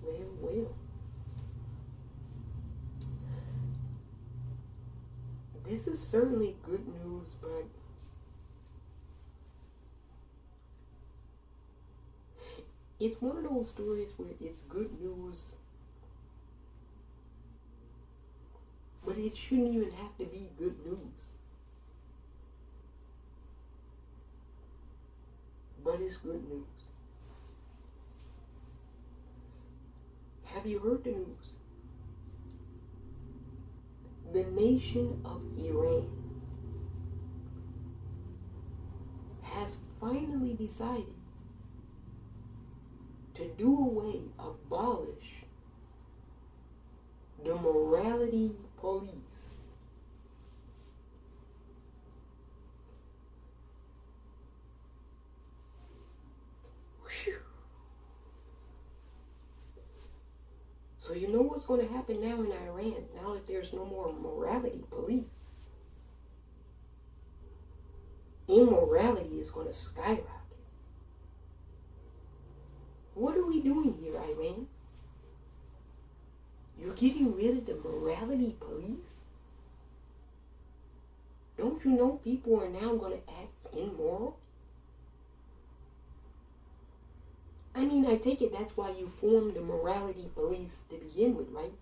Well. This is certainly good news, but it's one of those stories where it's good news, but it shouldn't even have to be good news. But it's good news. Have you heard the news? The nation of Iran has finally decided to abolish the morality police. Whew. So you know what's going to happen now in Iran, now that there's no more morality police? Immorality is going to skyrocket. What are we doing here, Iran? You're getting rid of the morality police? Don't you know people are now going to act immoral? I mean, I take it that's why you formed the morality police to begin with, right?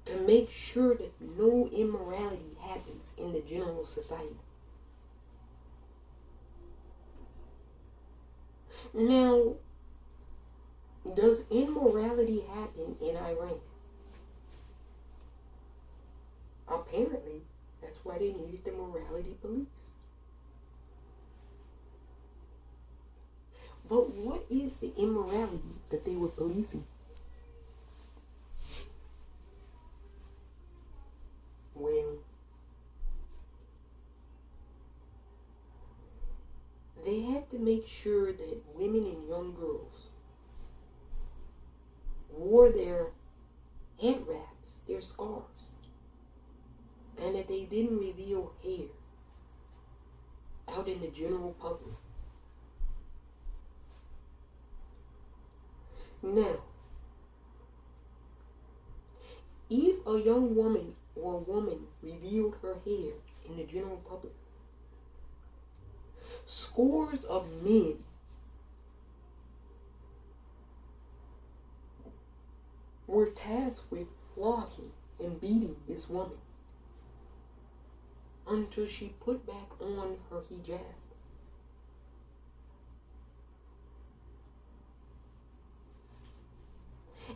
To make sure that no immorality happens in the general society. Now, does immorality happen in Iran? Apparently, that's why they needed the morality police. But what is the immorality that they were policing? Well, they had to make sure that women and young girls wore their head wraps, their scarves, and that they didn't reveal hair out in the general public. Now, if a young woman or a woman revealed her hair in the general public, scores of men were tasked with flogging and beating this woman until she put back on her hijab.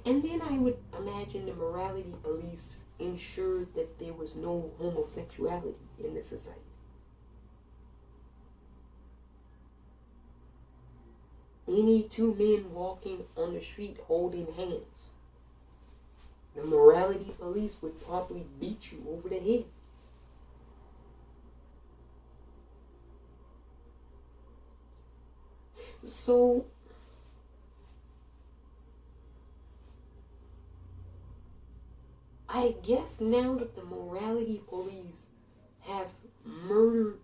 And then I would imagine the morality police ensured that there was no homosexuality in the society. Any two men walking on the street holding hands, the morality police would probably beat you over the head. So, I guess now that the morality police have murdered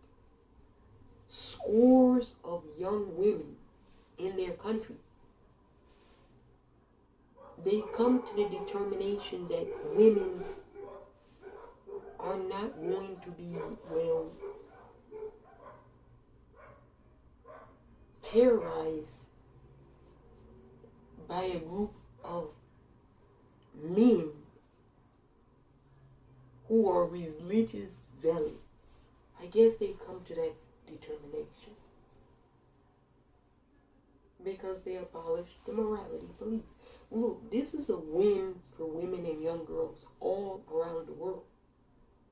scores of young women in their country, they come to the determination that women are not going to be, well, terrorized by a group of men who are religious zealots. I guess they come to that determination because they abolished the morality police. Look, this is a win for women and young girls all around the world.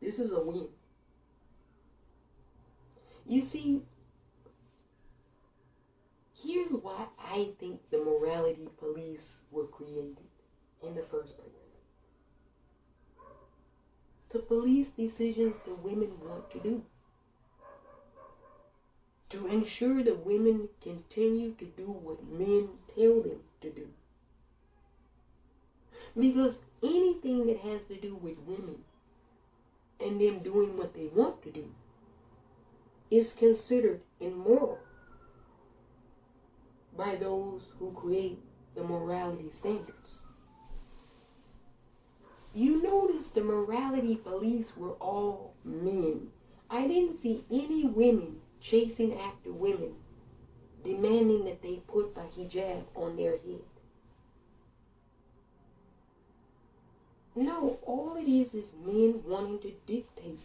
This is a win. You see, here's why I think the morality police were created in the first place. To police decisions that women want to do. To ensure that women continue to do what men tell them to do. Because anything that has to do with women and them doing what they want to do is considered immoral by those who create the morality standards. You notice the morality police were all men. I didn't see any women chasing after women, demanding that they put a hijab on their head. No, all it is men wanting to dictate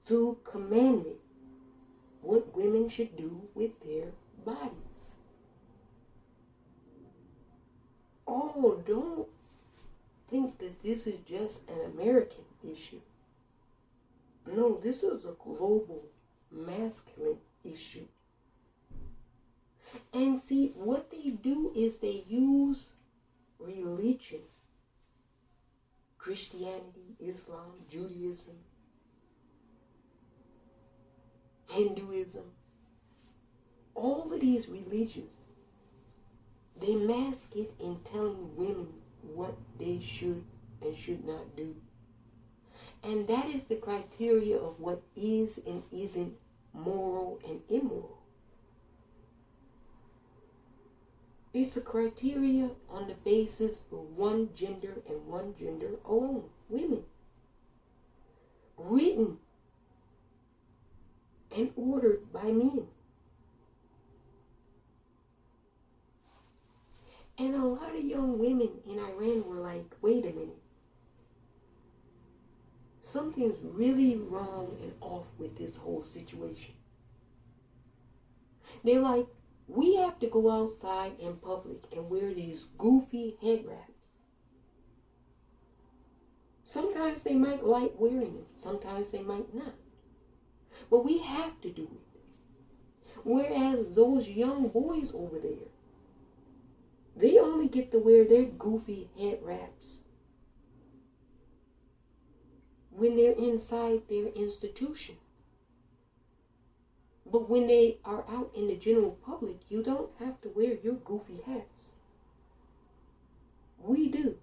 through commandment what women should do with their bodies. Oh, don't think that this is just an American issue. No, this is a global masculine issue. And see, what they do is they use religion, Christianity, Islam, Judaism, Hinduism, all of these religions, they mask it in telling women what they should and should not do. And that is the criteria of what is and isn't moral and immoral. It's a criteria on the basis for one gender and one gender alone, women. Written and ordered by men. And a lot of young women in Iran were like, wait a minute. Something's really wrong and off with this whole situation. They're like, we have to go outside in public and wear these goofy head wraps. Sometimes they might like wearing them. Sometimes they might not. But we have to do it. Whereas those young boys over there, they only get to wear their goofy head wraps when they're inside their institution. But when they are out in the general public, you don't have to wear your goofy hats. We do.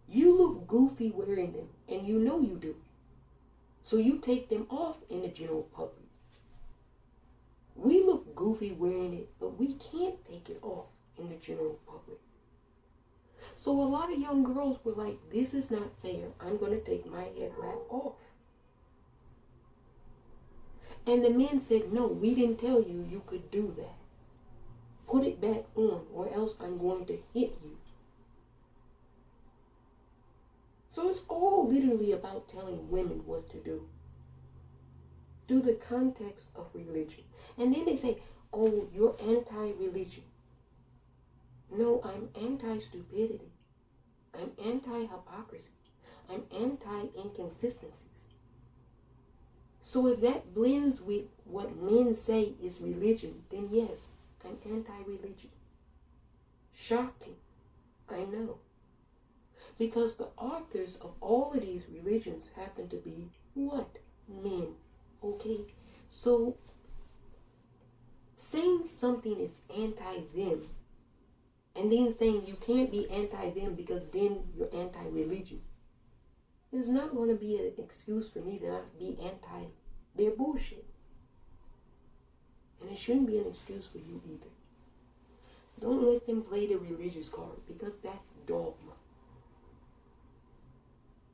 You look goofy wearing them, and you know you do. So you take them off in the general public. We look goofy wearing it, but we can't take it off in the general public. So a lot of young girls were like, this is not fair. I'm going to take my head wrap off. And the men said, no, we didn't tell you you could do that. Put it back on, or else I'm going to hit you. So it's all literally about telling women what to do through the context of religion. And then they say, oh, you're anti-religion. No, I'm anti-stupidity. I'm anti-hypocrisy. I'm anti-inconsistencies. So if that blends with what men say is religion, then yes, I'm anti-religion. Shocking, I know. Because the authors of all of these religions happen to be what? Men. Okay? So, saying something is anti-them, and then saying you can't be anti-them because then you're anti-religion, is not going to be an excuse for me to not be anti their bullshit. And it shouldn't be an excuse for you either. Don't let them play the religious card, because that's dogma.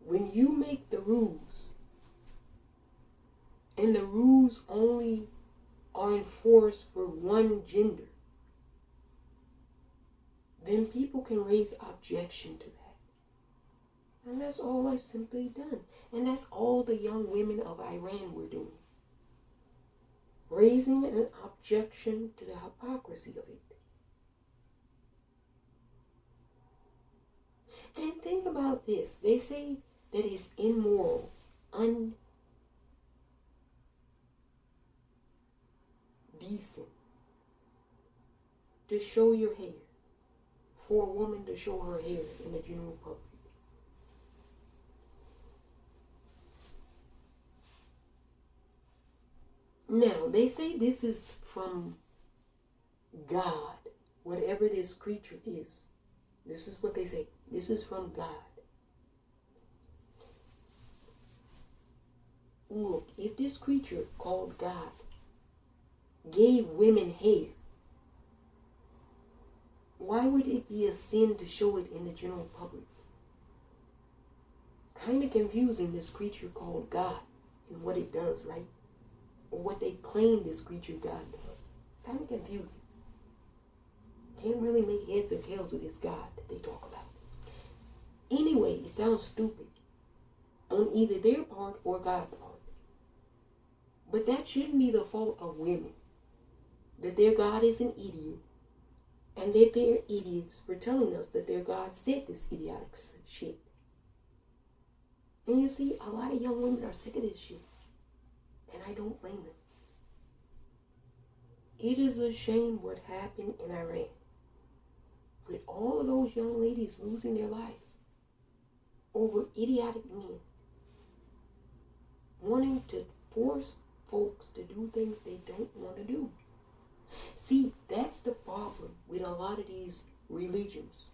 When you make the rules, and the rules only are enforced for one gender, then people can raise objection to that. And that's all I've simply done. And that's all the young women of Iran were doing. Raising an objection to the hypocrisy of it. And think about this. They say that it's immoral, undecent, to show your hair. For a woman to show her hair in the general public. Now, they say this is from God, whatever this creature is. This is what they say. This is from God. Look, if this creature called God gave women hair, why would it be a sin to show it in the general public? Kind of confusing, this creature called God and what it does, right? Or what they claim this creature God does. Kind of confusing. Can't really make heads or tails of this God that they talk about. Anyway, it sounds stupid on either their part or God's part. But that shouldn't be the fault of women. That their God is an idiot, and that they're idiots for telling us that their God said this idiotic shit. And you see, a lot of young women are sick of this shit. And I don't blame them. It is a shame what happened in Iran. With all of those young ladies losing their lives over idiotic men wanting to force folks to do things they don't want to do. See, that's the problem with a lot of these religions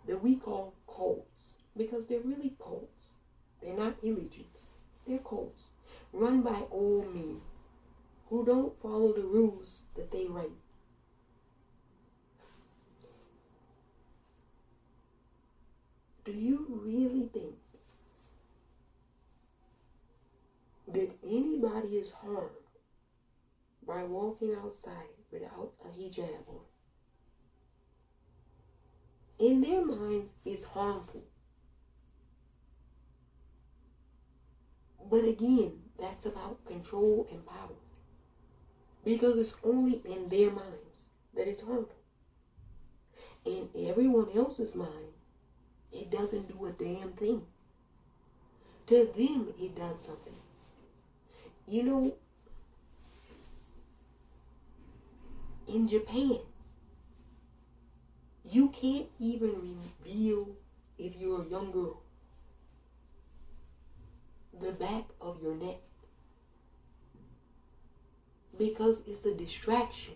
that we call cults, because they're really cults. They're not religions. They're cults run by old men who don't follow the rules that they write. Do you really think that anybody is harmed by walking outside without a hijab on? In their minds, it's harmful. But again, that's about control and power. Because it's only in their minds that it's harmful. In everyone else's mind, it doesn't do a damn thing. To them, it does something. You know, in Japan, you can't even reveal, if you're a young girl, the back of your neck, because it's a distraction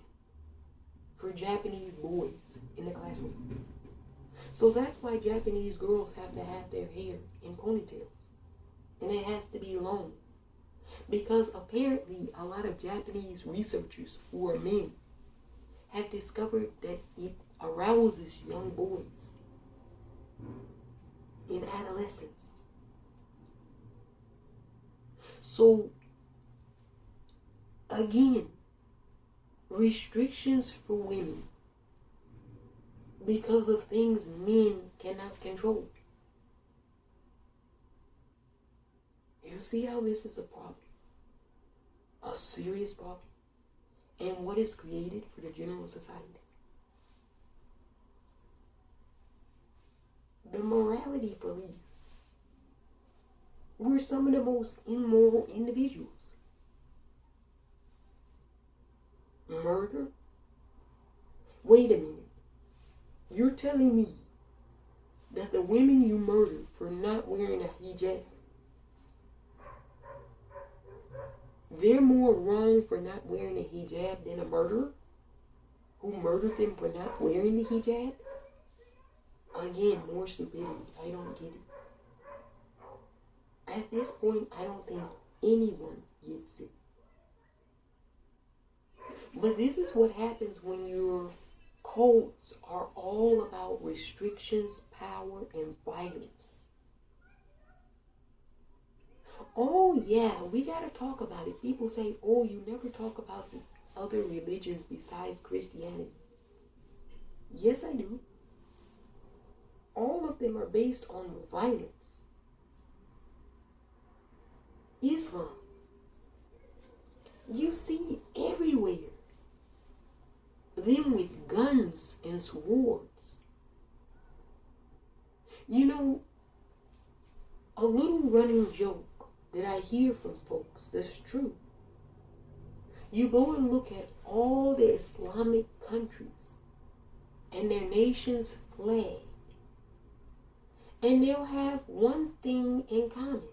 for Japanese boys in the classroom. So that's why Japanese girls have to have their hair in ponytails, and it has to be long, because apparently a lot of Japanese researchers who are men have discovered that it arouses young boys in adolescence. So again, restrictions for women because of things men cannot control. You see how this is a problem? A serious problem. And what is created for the general society? The morality police were some of the most immoral individuals. Murder? Wait a minute. You're telling me that the women you murdered for not wearing a hijab, they're more wrong for not wearing a hijab than a murderer who murdered them for not wearing the hijab? Again, more stupidity. I don't get it. At this point, I don't think anyone gets it. But this is what happens when your cults are all about restrictions, power, and violence. Oh yeah, we gotta talk about it. People say, oh, you never talk about the other religions besides Christianity. Yes, I do. All of them are based on violence. Islam, you see everywhere them with guns and swords. You know, a little running joke that I hear from folks that's true. You go and look at all the Islamic countries and their nation's flag, and they'll have one thing in common.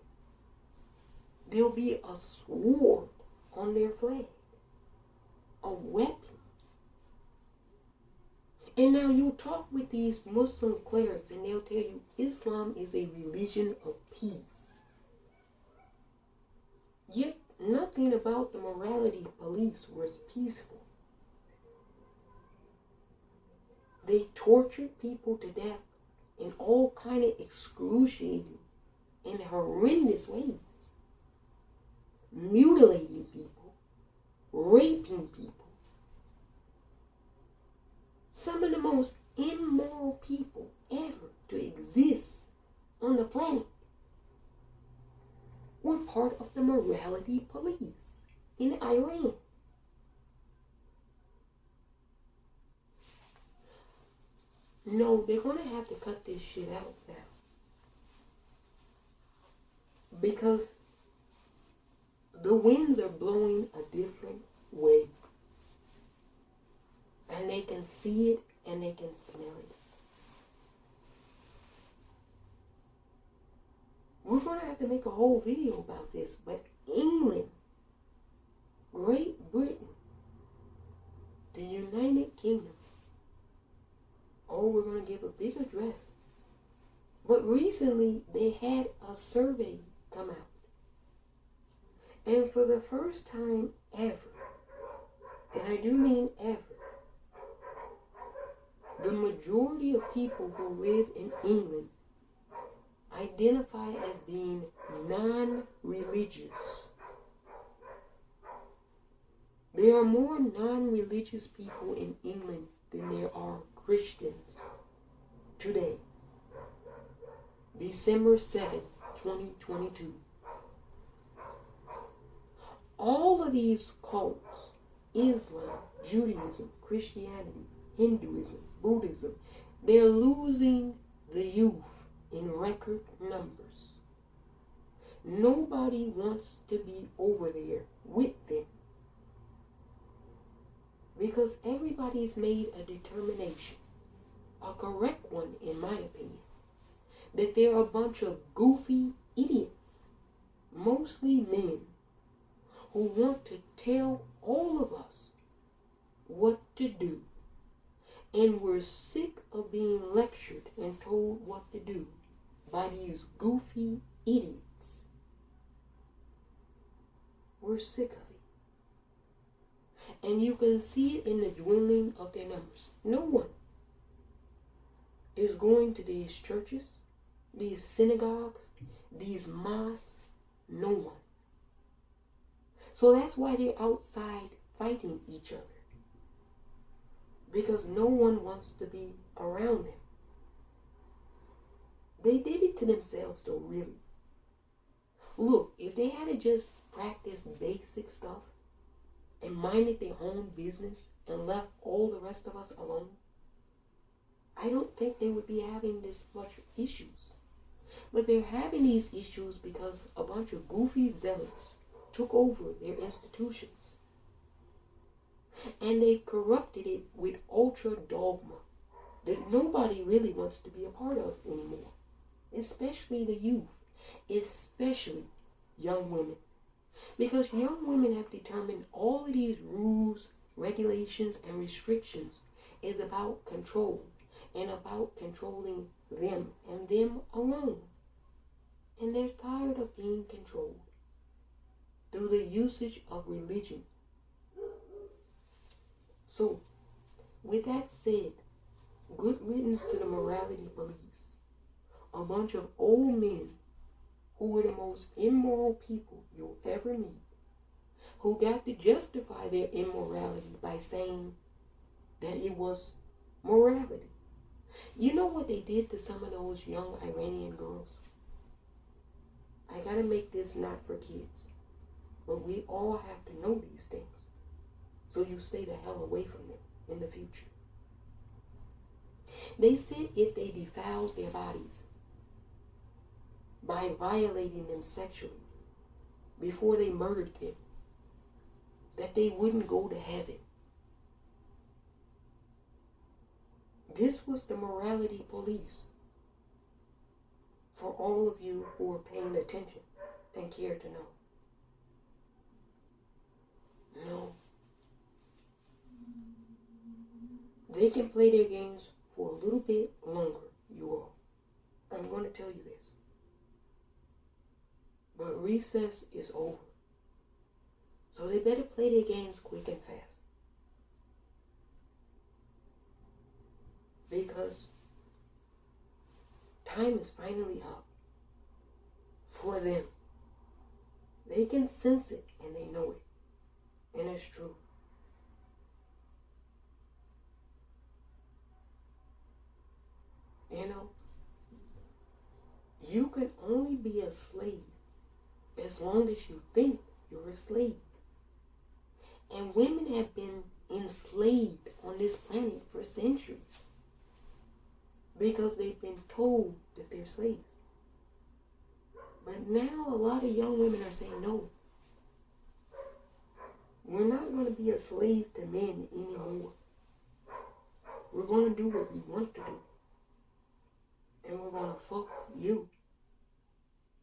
There'll be a sword on their flag, a weapon. And now you talk with these Muslim clerics and they'll tell you Islam is a religion of peace. Yet nothing about the morality police was peaceful. They tortured people to death in all kind of excruciating and horrendous ways. Mutilating people, raping people. Some of the most immoral people ever to exist on the planet were part of the morality police in Iran. No, they're going to have to cut this shit out now. Because the winds are blowing a different way. And they can see it and they can smell it. We're going to have to make a whole video about this. But England, Great Britain, the United Kingdom. Oh, we're going to give a big address. But recently, they had a survey come out. And for the first time ever, and I do mean ever, the majority of people who live in England identify as being non-religious. There are more non-religious people in England than there are Christians today. December 7th, 2022. All of these cults, Islam, Judaism, Christianity, Hinduism, Buddhism, they're losing the youth in record numbers. Nobody wants to be over there with them. Because everybody's made a determination, a correct one in my opinion, that they're a bunch of goofy idiots, mostly men, who want to tell all of us what to do. And we're sick of being lectured and told what to do by these goofy idiots. We're sick of it. And you can see it in the dwindling of their numbers. No one is going to these churches, these synagogues, these mosques. No one. So that's why they're outside fighting each other. Because no one wants to be around them. They did it to themselves though, really. Look, if they had to just practice basic stuff and minded their own business and left all the rest of us alone, I don't think they would be having this much issues. But they're having these issues because a bunch of goofy zealots took over their institutions. And they've corrupted it with ultra dogma that nobody really wants to be a part of anymore. Especially the youth. Especially young women. Because young women have determined all of these rules, regulations, and restrictions is about control. And about controlling them and them alone. And they're tired of being controlled through the usage of religion. So, with that said, good riddance to the morality police. A bunch of old men who were the most immoral people you'll ever meet, who got to justify their immorality by saying that it was morality. You know what they did to some of those young Iranian girls? I gotta make this not for kids, but we all have to know these things, so you stay the hell away from them in the future. They said if they defiled their bodies by violating them sexually before they murdered them, that they wouldn't go to heaven. This was the morality police. For all of you who are paying attention and care to know. No. They can play their games for a little bit longer, you all. I'm going to tell you this. But recess is over. So they better play their games quick and fast. Because time is finally up for them. They can sense it and they know it. And it's true. You know, you can only be a slave as long as you think you're a slave. And women have been enslaved on this planet for centuries because they've been told that they're slaves. But now a lot of young women are saying, no, we're not going to be a slave to men anymore. We're going to do what we want to do. And we're going to fuck you.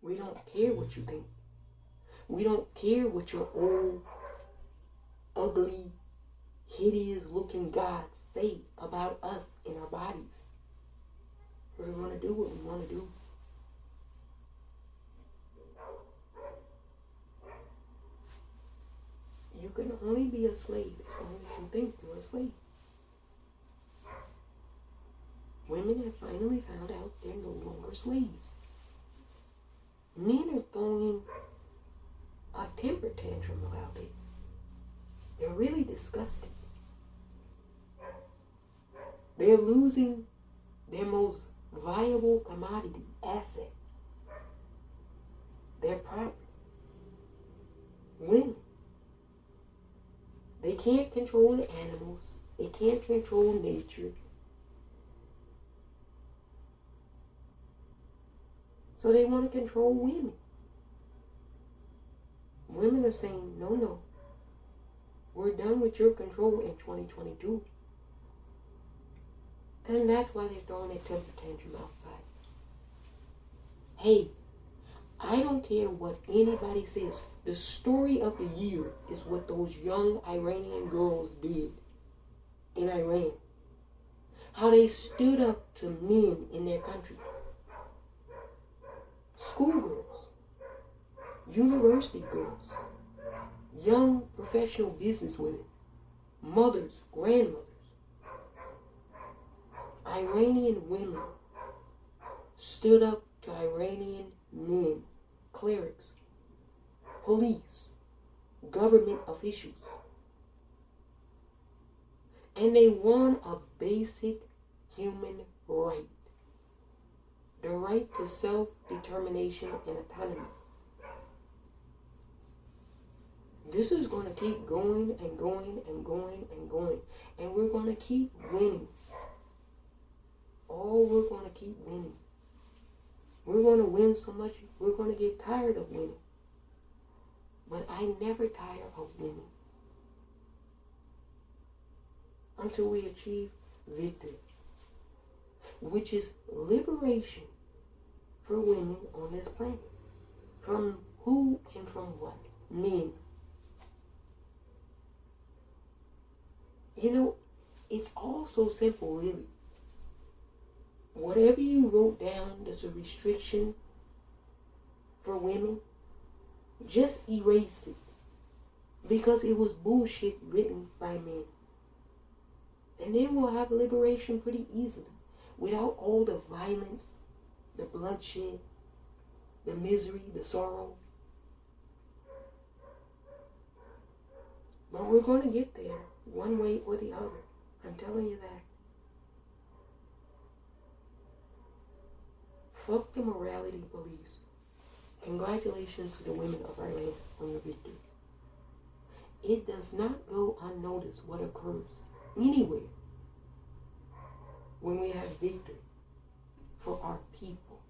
We don't care what you think. We don't care what your old, ugly, hideous looking gods say about us and our bodies. We're going to do what we want to do. You can only be a slave as long as you think you're a slave. Women have finally found out they're no longer slaves. Men are throwing a temper tantrum about this. They're really disgusting. They're losing their most viable commodity, asset, their property. Women. They can't control the animals. They can't control nature. So they want to control women. Women are saying, no, no. We're done with your control in 2022. And that's why they're throwing a temper tantrum outside. Hey, I don't care what anybody says. The story of the year is what those young Iranian girls did in Iran. How they stood up to men in their country. Schoolgirls, university girls, young professional businesswomen, mothers, grandmothers, Iranian women stood up to Iranian men, clerics, police, government officials. And they won a basic human right. The right to self-determination and autonomy. This is going to keep going and going and going and going. And we're going to keep winning. Oh, we're going to keep winning. We're going to win so much, we're going to get tired of winning. But I never tire of winning. Until we achieve victory. Which is liberation for women on this planet. From who and from what? Men. You know, it's all so simple, really. Whatever you wrote down that's a restriction for women, just erase it. Because it was bullshit written by men. And then we'll have liberation pretty easily. Without all the violence, the bloodshed, the misery, the sorrow. But we're going to get there, one way or the other. I'm telling you that. Fuck the morality police. Congratulations to the women of Iran on your victory. It does not go unnoticed what occurs anywhere when we have victory for our people.